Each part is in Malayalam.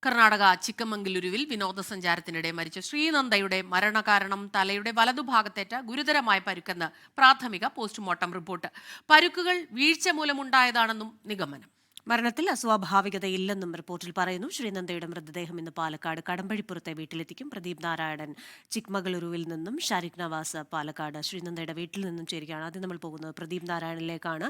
കർണാടക ചിക്കമംഗലുരുവിൽ വിനോദസഞ്ചാരത്തിനിടെ മരിച്ച ശ്രീനന്ദയുടെ മരണകാരണം തലയുടെ വലതുഭാഗത്തേറ്റ ഗുരുതരമായ പരുക്കെന്ന് പ്രാഥമിക പോസ്റ്റ്മോർട്ടം റിപ്പോർട്ട്. പരുക്കുകൾ വീഴ്ച മൂലമുണ്ടായതാണെന്നും നിഗമനം. മരണത്തിൽ അസ്വാഭാവികതയില്ലെന്നും റിപ്പോർട്ടിൽ പറയുന്നു. ശ്രീനന്ദയുടെ മൃതദേഹം ഇന്ന് പാലക്കാട് കടമ്പഴിപ്പുറത്തെ വീട്ടിലെത്തിക്കും. പ്രദീപ് നാരായണൻ ചിക്മംഗളൂരുവിൽ നിന്നും ഷാരിഖ് നവാസ് പാലക്കാട് ശ്രീനന്ദയുടെ വീട്ടിൽ നിന്നും ചേരുകയാണ്. ആദ്യം നമ്മൾ പോകുന്നത് പ്രദീപ് നാരായണനിലേക്കാണ്.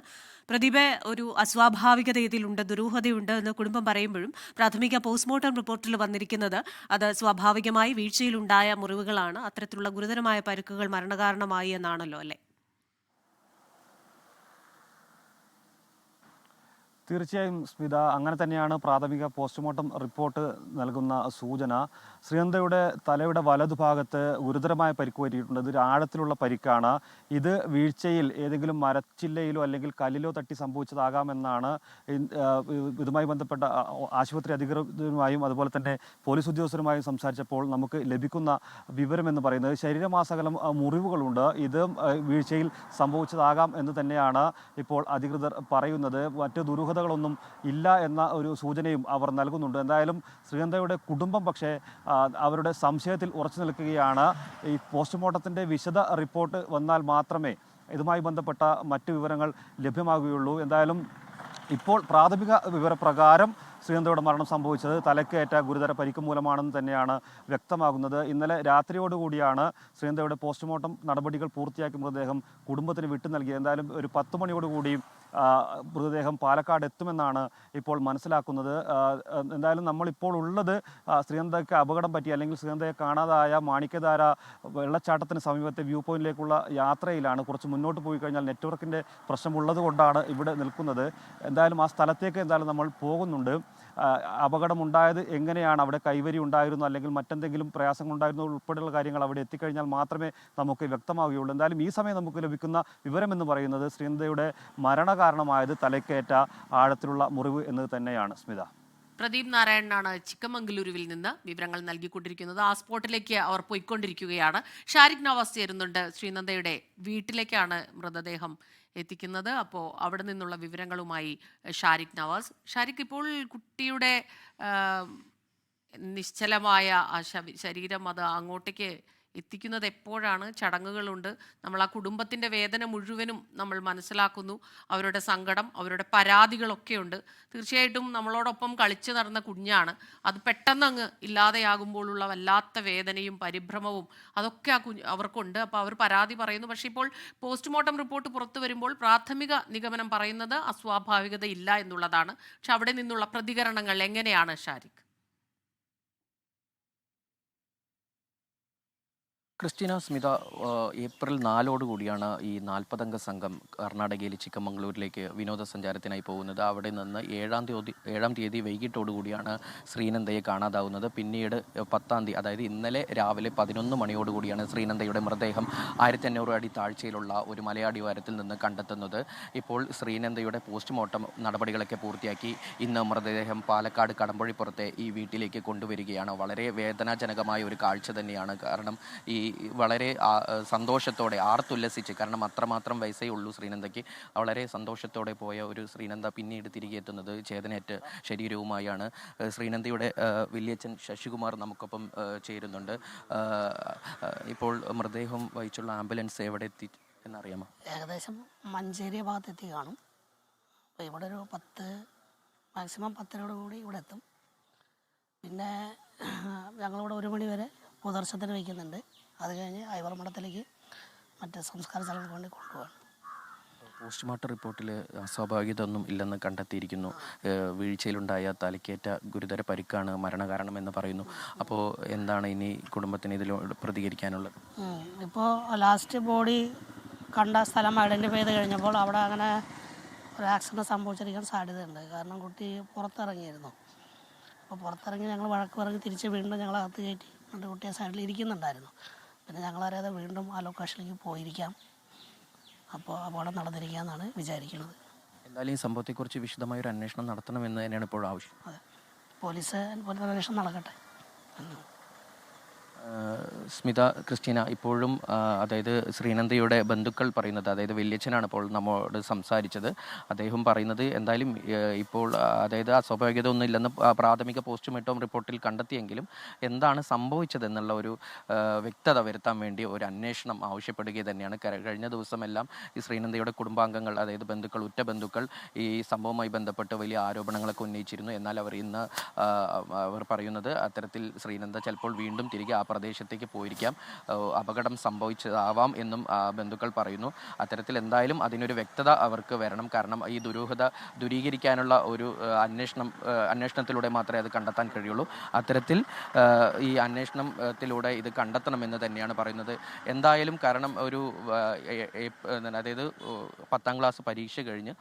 പ്രദീപ്, ഒരു അസ്വാഭാവികത ഇതിലുണ്ട്, ദുരൂഹതയുണ്ട് എന്ന് കുടുംബം പറയുമ്പോഴും പ്രാഥമിക പോസ്റ്റ്മോർട്ടം റിപ്പോർട്ടിൽ വന്നിരിക്കുന്നത് അത് സ്വാഭാവികമായി വീഴ്ചയിലുണ്ടായ മുറിവുകളാണ്, അത്തരത്തിലുള്ള ഗുരുതരമായ പരുക്കുകൾ മരണകാരണമായി എന്നാണല്ലോ, അല്ലേ? തീർച്ചയായും സ്മിത, അങ്ങനെ തന്നെയാണ് പ്രാഥമിക പോസ്റ്റ്മോർട്ടം റിപ്പോർട്ട് നൽകുന്ന സൂചന. ശ്രീനന്ദയുടെ തലയുടെ വലതുഭാഗത്ത് ഗുരുതരമായ പരിക്ക് പറ്റിയിട്ടുണ്ട്. ഇതൊരു ആഴത്തിലുള്ള പരിക്കാണ്. ഇത് വീഴ്ചയിൽ ഏതെങ്കിലും മരച്ചില്ലയിലോ അല്ലെങ്കിൽ കല്ലിലോ തട്ടി സംഭവിച്ചതാകാമെന്നാണ് ഇതുമായി ബന്ധപ്പെട്ട ആശുപത്രി അധികൃതരുമായും അതുപോലെ തന്നെ പോലീസ് ഉദ്യോഗസ്ഥരുമായും സംസാരിച്ചപ്പോൾ നമുക്ക് ലഭിക്കുന്ന വിവരമെന്ന് പറയുന്നത് ശരീരമാസകലം മുറിവുകളുണ്ട്. ഇത് വീഴ്ചയിൽ സംഭവിച്ചതാകാം എന്ന് തന്നെയാണ് ഇപ്പോൾ അധികൃതർ പറയുന്നത്. മറ്റ് ദുരൂഹതകളൊന്നും ഇല്ല എന്ന ഒരു സൂചനയും അവർ നൽകുന്നുണ്ട്. എന്തായാലും ശ്രീനന്ദയുടെ കുടുംബം പക്ഷേ അവരുടെ സംശയത്തിൽ ഉറച്ചു നിൽക്കുകയാണ്. ഈ പോസ്റ്റ്മോർട്ടത്തിൻ്റെ വിശദ റിപ്പോർട്ട് വന്നാൽ മാത്രമേ ഇതുമായി ബന്ധപ്പെട്ട മറ്റ് വിവരങ്ങൾ ലഭ്യമാകുകയുള്ളൂ. എന്തായാലും ഇപ്പോൾ പ്രാഥമിക വിവരപ്രകാരം ശ്രീനന്ദയുടെ മരണം സംഭവിച്ചത് തലക്കേറ്റ ഗുരുതര പരിക്ക് മൂലമാണെന്ന് തന്നെയാണ് വ്യക്തമാകുന്നത്. ഇന്നലെ രാത്രിയോടുകൂടിയാണ് ശ്രീനന്ദയുടെ പോസ്റ്റ്മോർട്ടം നടപടികൾ പൂർത്തിയാക്കി മൃതദേഹം കുടുംബത്തിന് വിട്ടു നൽകിയത്. എന്തായാലും ഒരു 10 മണിയോടുകൂടി മൃതദേഹം പാലക്കാട് എത്തുമെന്നാണ് ഇപ്പോൾ മനസ്സിലാക്കുന്നത്. എന്തായാലും നമ്മളിപ്പോൾ ഉള്ളത് ശ്രീനന്ദയ്ക്ക് അപകടം പറ്റി അല്ലെങ്കിൽ ശ്രീനന്ദയെ കാണാതായ മാണിക്യധാര വെള്ളച്ചാട്ടത്തിന് സമീപത്തെ വ്യൂ പോയിന്റിലേക്കുള്ള യാത്രയിലാണ്. കുറച്ച് മുന്നോട്ട് പോയി കഴിഞ്ഞാൽ നെറ്റ്വർക്കിൻ്റെ പ്രശ്നമുള്ളത് കൊണ്ടാണ് ഇവിടെ നിൽക്കുന്നത്. എന്തായാലും ആ സ്ഥലത്തേക്ക് എന്തായാലും നമ്മൾ പോകുന്നുണ്ട്. അപകടമുണ്ടായത് എങ്ങനെയാണ്, അവിടെ കൈവരി ഉണ്ടായിരുന്നു അല്ലെങ്കിൽ മറ്റെന്തെങ്കിലും പ്രയാസങ്ങളുണ്ടായിരുന്നു ഉൾപ്പെടെയുള്ള കാര്യങ്ങൾ അവിടെ എത്തിക്കഴിഞ്ഞാൽ മാത്രമേ നമുക്ക് വ്യക്തമാവുകയുള്ളൂ. എന്തായാലും ഈ സമയം നമുക്ക് ലഭിക്കുന്ന വിവരമെന്ന് പറയുന്നത് ശ്രീനന്ദയുടെ മരണകാരണമായത് തലക്കേറ്റ ആഴത്തിലുള്ള മുറിവ് എന്ന് തന്നെയാണ്. സ്മിത, പ്രദീപ് നാരായണനാണ് ചിക്കമംഗലൂരുവിൽ നിന്ന് വിവരങ്ങൾ നൽകിക്കൊണ്ടിരിക്കുന്നത്. ആ സ്പോട്ടിലേക്ക് അവർ പോയിക്കൊണ്ടിരിക്കുകയാണ്. ഷാരിഖ് നവാസ് ചേരുന്നുണ്ട്. ശ്രീനന്ദയുടെ വീട്ടിലേക്കാണ് മൃതദേഹം എത്തിക്കുന്നത്. അപ്പോൾ അവിടെ നിന്നുള്ള വിവരങ്ങളുമായി ഷാരിഖ് നവാസ്. ഷാരിഖ്, ഇപ്പോൾ കുട്ടിയുടെ നിശ്ചലമായ ആ ശരീരം അത് അങ്ങോട്ടേക്ക് എത്തിക്കുന്നത് എപ്പോഴാണ്? ചടങ്ങുകളുണ്ട്. നമ്മൾ ആ കുടുംബത്തിൻ്റെ വേദന മുഴുവനും നമ്മൾ മനസ്സിലാക്കുന്നു. അവരുടെ സങ്കടം, അവരുടെ പരാതികളൊക്കെയുണ്ട്. തീർച്ചയായിട്ടും നമ്മളോടൊപ്പം കളിച്ചു നടന്ന കുഞ്ഞാണ്. അത് പെട്ടെന്ന് അങ്ങ് ഇല്ലാതെയാകുമ്പോഴുള്ള വല്ലാത്ത വേദനയും പരിഭ്രമവും അതൊക്കെ അവർക്കുണ്ട്. അപ്പോൾ അവർ പരാതി പറയുന്നു. പക്ഷേ ഇപ്പോൾ പോസ്റ്റ്മോർട്ടം റിപ്പോർട്ട് പുറത്തു വരുമ്പോൾ പ്രാഥമിക നിഗമനം പറയുന്നത് അസ്വാഭാവികതയില്ല എന്നുള്ളതാണ്. പക്ഷെ അവിടെ നിന്നുള്ള പ്രതികരണങ്ങൾ എങ്ങനെയാണ് ഷാരിഖ്? ക്രിസ്റ്റീന, സ്മിത, ഏപ്രിൽ 4 കൂടിയാണ് ഈ 40 അംഗ സംഘം കർണാടകയിലെ ചിക്കമംഗളൂരിലേക്ക് വിനോദസഞ്ചാരത്തിനായി പോകുന്നത്. അവിടെ നിന്ന് 7-ാം തീയതി വൈകിട്ടോടുകൂടിയാണ് ശ്രീനന്ദയെ കാണാതാവുന്നത്. പിന്നീട് 10-ാം തീയതി, അതായത് ഇന്നലെ രാവിലെ 11 മണിയോടുകൂടിയാണ് ശ്രീനന്ദയുടെ മൃതദേഹം 1500 അടി താഴ്ചയിലുള്ള ഒരു മലയടിവാരത്തിൽ നിന്ന് കണ്ടെത്തുന്നത്. ഇപ്പോൾ ശ്രീനന്ദയുടെ പോസ്റ്റ്മോർട്ടം നടപടികളൊക്കെ പൂർത്തിയാക്കി ഇന്ന് മൃതദേഹം പാലക്കാട് കടമ്പഴിപ്പുറത്തെ ഈ വീട്ടിലേക്ക് കൊണ്ടുവരികയാണ്. വളരെ വേദനാജനകമായ ഒരു കാഴ്ച തന്നെയാണ്. കാരണം ഈ വളരെ സന്തോഷത്തോടെ ആർത്തുല്ലസിച്ച്, കാരണം അത്രമാത്രം വയസ്സേ ഉള്ളൂ ശ്രീനന്ദയ്ക്ക്, വളരെ സന്തോഷത്തോടെ പോയ ഒരു ശ്രീനന്ദ പിന്നീട് തിരികെ എത്തുന്നത് ചേതനേറ്റ ശരീരവുമായാണ്. ശ്രീനന്ദയുടെ വലിയച്ഛൻ ശശികുമാർ നമുക്കൊപ്പം ചേരുന്നുണ്ട്. ഇപ്പോൾ മൃതദേഹം വഹിച്ചുള്ള ആംബുലൻസ് എവിടെ എത്തി എന്നറിയാമോ? ഏകദേശം മഞ്ചേരി ഭാഗത്തെത്തി കാണും. അപ്പോൾ ഇവിടെ ഒരു 10, മാക്സിമം 10 കൂടി ഇവിടെ എത്തും. പിന്നെ ഞങ്ങളിവിടെ 1 മണി വരെ പൊതുദർശനത്തിന് വയ്ക്കുന്നുണ്ട്. അത് കഴിഞ്ഞ് ഐവർമഠത്തിലേക്ക് മറ്റ് സംസ്കാര സ്ഥലങ്ങൾക്ക് വേണ്ടി കൊണ്ടുപോകാൻ. പോസ്റ്റ്മോർട്ടം റിപ്പോർട്ടിൽ അസ്വാഭാവികത ഒന്നും ഇല്ലെന്ന് കണ്ടെത്തിയിരിക്കുന്നു. വീഴ്ചയിലുണ്ടായ തലക്കേറ്റ ഗുരുതര പരിക്കാണ് മരണകാരണമെന്ന് പറയുന്നു. അപ്പോൾ എന്താണ് ഇനി കുടുംബത്തിന് ഇതിലൂടെ പ്രതികരിക്കാനുള്ളത്? ഇപ്പോൾ ലാസ്റ്റ് ബോഡി കണ്ട സ്ഥലം ഐഡൻറ്റിഫൈ ചെയ്ത് കഴിഞ്ഞപ്പോൾ അവിടെ അങ്ങനെ ഒരു ആക്സിഡൻറ്റ് സംഭവിച്ചിരിക്കാൻ സാധ്യതയുണ്ട്. കാരണം കുട്ടി പുറത്തിറങ്ങിയിരുന്നു. അപ്പോൾ പുറത്തിറങ്ങി ഞങ്ങൾ വഴക്ക് പറഞ്ഞ് തിരിച്ച് വീണ്ടും ഞങ്ങൾ അകത്ത് കയറ്റി എൻ്റെ കുട്ടിയെ സൈഡിൽ ഇരിക്കുന്നുണ്ടായിരുന്നു. പിന്നെ ഞങ്ങളറിയാതെ വീണ്ടും ആ ലൊക്കേഷനിലേക്ക് പോയിരിക്കാം. അപ്പോൾ അപകടം നടന്നിരിക്കാമെന്നാണ് വിചാരിക്കുന്നത്. എന്തായാലും ഈ സംഭവത്തെക്കുറിച്ച് വിശദമായൊരു അന്വേഷണം നടത്തണമെന്ന് തന്നെയാണ് ഇപ്പോൾ ആവശ്യം. അതെ, പോലീസ് അന്വേഷണം നടക്കട്ടെ. സ്മിത, ക്രിസ്റ്റീന, ഇപ്പോഴും അതായത് ശ്രീനന്ദയുടെ ബന്ധുക്കൾ പറയുന്നത്, അതായത് വല്യച്ഛനാണ് ഇപ്പോൾ നമ്മോട് സംസാരിച്ചത്. അദ്ദേഹം പറയുന്നത് എന്തായാലും ഇപ്പോൾ അതായത് അസ്വാഭാവികത ഒന്നും ഇല്ലെന്ന് പ്രാഥമിക പോസ്റ്റ്മോർട്ടം റിപ്പോർട്ടിൽ കണ്ടെത്തിയെങ്കിലും എന്താണ് സംഭവിച്ചതെന്നുള്ള ഒരു വ്യക്തത വരുത്താൻ വേണ്ടി ഒരു അന്വേഷണം ആവശ്യപ്പെടുക തന്നെയാണ്. കഴിഞ്ഞ ദിവസമെല്ലാം ഈ ശ്രീനന്ദയുടെ കുടുംബാംഗങ്ങൾ, അതായത് ബന്ധുക്കൾ, ഉറ്റ ബന്ധുക്കൾ ഈ സംഭവവുമായി ബന്ധപ്പെട്ട് വലിയ ആരോപണങ്ങളൊക്കെ ഉന്നയിച്ചിരുന്നു. എന്നാൽ അവർ പറയുന്നത് അത്തരത്തിൽ ശ്രീനന്ദ ചിലപ്പോൾ വീണ്ടും തിരികെ ആ പ്രദേശത്തേക്ക് പോയിരിക്കാം, അപകടം സംഭവിച്ചതാവാം എന്നും ബന്ധുക്കൾ പറയുന്നു. അത്തരത്തിൽ അതിനൊരു വ്യക്തത അവർക്ക് വരണം. കാരണം ഈ ദുരൂഹത ദൂരീകരിക്കാനുള്ള ഒരു അന്വേഷണത്തിലൂടെ മാത്രമേ അത് കണ്ടെത്താൻ കഴിയുള്ളൂ. അത്തരത്തിൽ ഈ അന്വേഷണത്തിലൂടെ ഇത് കണ്ടെത്തണമെന്ന് തന്നെയാണ് പറയുന്നത്. എന്തായാലും കാരണം അതായത് 10ാം ക്ലാസ് പരീക്ഷ കഴിഞ്ഞ്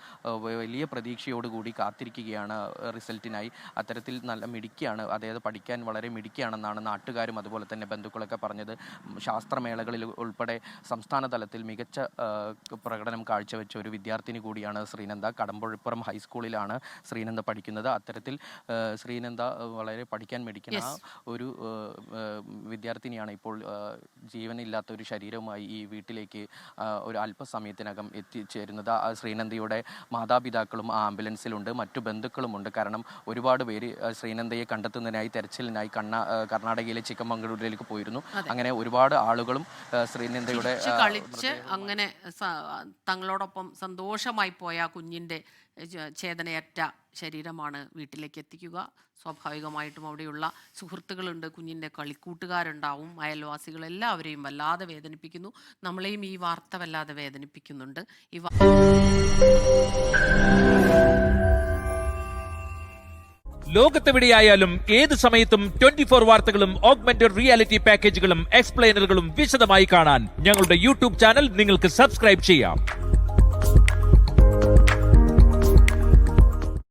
വലിയ പ്രതീക്ഷയോടുകൂടി കാത്തിരിക്കുകയാണ് റിസൾട്ടിനായി. അത്തരത്തിൽ നല്ല മിടുക്കിയാണ്, അതായത് പഠിക്കാൻ വളരെ മിടുക്കിയാണെന്നാണ് നാട്ടുകാരും അതുപോലെ തന്നെ ബന്ധുക്കളൊക്കെ പറഞ്ഞത്. ശാസ്ത്രമേളകളിൽ ഉൾപ്പെടെ സംസ്ഥാന തലത്തിൽ മികച്ച പ്രകടനം കാഴ്ചവെച്ച ഒരു വിദ്യാർത്ഥിനി കൂടിയാണ് ശ്രീനന്ദ. കടമ്പുഴപ്പുറം ഹൈസ്കൂളിലാണ് ശ്രീനന്ദ പഠിക്കുന്നത്. അത്തരത്തിൽ ശ്രീനന്ദ വളരെ പഠിക്കാൻ മിടുക്കുന്ന ഒരു വിദ്യാർത്ഥിനിയാണ്. ഇപ്പോൾ ജീവനില്ലാത്ത ഒരു ശരീരവുമായി ഈ വീട്ടിലേക്ക് ഒരു അല്പസമയത്തിനകം എത്തിച്ചേരുന്നത്. ശ്രീനന്ദയുടെ മാതാപിതാക്കളും ആ ആംബുലൻസിലുണ്ട്, മറ്റു ബന്ധുക്കളുമുണ്ട്. കാരണം ഒരുപാട് പേര് ശ്രീനന്ദയെ കണ്ടെത്തുന്നതിനായി തെരച്ചിലിനായി കർണാടകയിലെ ചിക്കമംഗളൂരിലേക്ക് പോയിരുന്നു. അങ്ങനെ ഒരുപാട് ആളുകളും ശ്രീനന്ദയുടെ കളിച്ച് അങ്ങനെ തങ്ങളോടൊപ്പം സന്തോഷമായി പോയ കുഞ്ഞിൻ്റെ ചേതനയറ്റ ശരീരമാണ് വീട്ടിലേക്ക് എത്തിക്കുക. സ്വാഭാവികമായിട്ടും അവിടെയുള്ള സുഹൃത്തുക്കളുണ്ട്, കുഞ്ഞിൻ്റെ കളിക്കൂട്ടുകാരുണ്ടാവും, അയൽവാസികൾ എല്ലാവരെയും വല്ലാതെ വേദനിപ്പിക്കുന്നു. നമ്മളെയും ഈ വാർത്ത വല്ലാതെ വേദനിപ്പിക്കുന്നുണ്ട്. ലോകത്തെവിടെയായാലും ഏത് സമയത്തും 24 വാർത്തകളും ഓഗ്മെന്റഡ് റിയാലിറ്റി പാക്കേജുകളും എക്സ്പ്ലെയിനറുകളും വിശദമായി കാണാൻ ഞങ്ങളുടെ യൂട്യൂബ് ചാനൽ നിങ്ങൾക്ക് സബ്സ്ക്രൈബ് ചെയ്യാം.